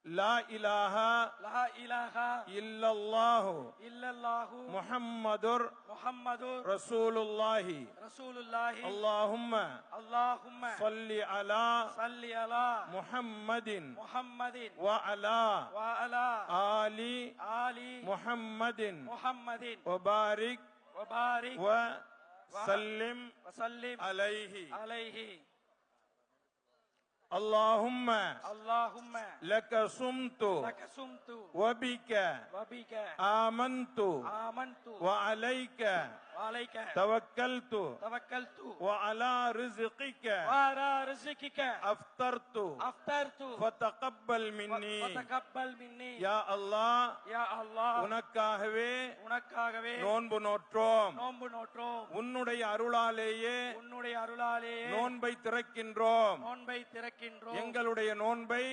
லா இலாஹா இல்லல்லாஹு முஹம்மதுர் ரசூலுல்லாஹி அல்லாஹும்ம ஸல்லி அலா முஹம்மதின் வ அலா ஆலி முஹம்மதின் வ பாரிக் வ சல்லிம் அலைஹி اللهم لك صمت وبك آمنت وعليك توكلت وعلى رزقك أفطرت فتقبل مني يا الله உனக்காகவே நோன்பு நோற்றோம் உன்னுடைய அருளாலேயே நோன்பை திறக்கின்றோம் எங்களுடைய நோன்பை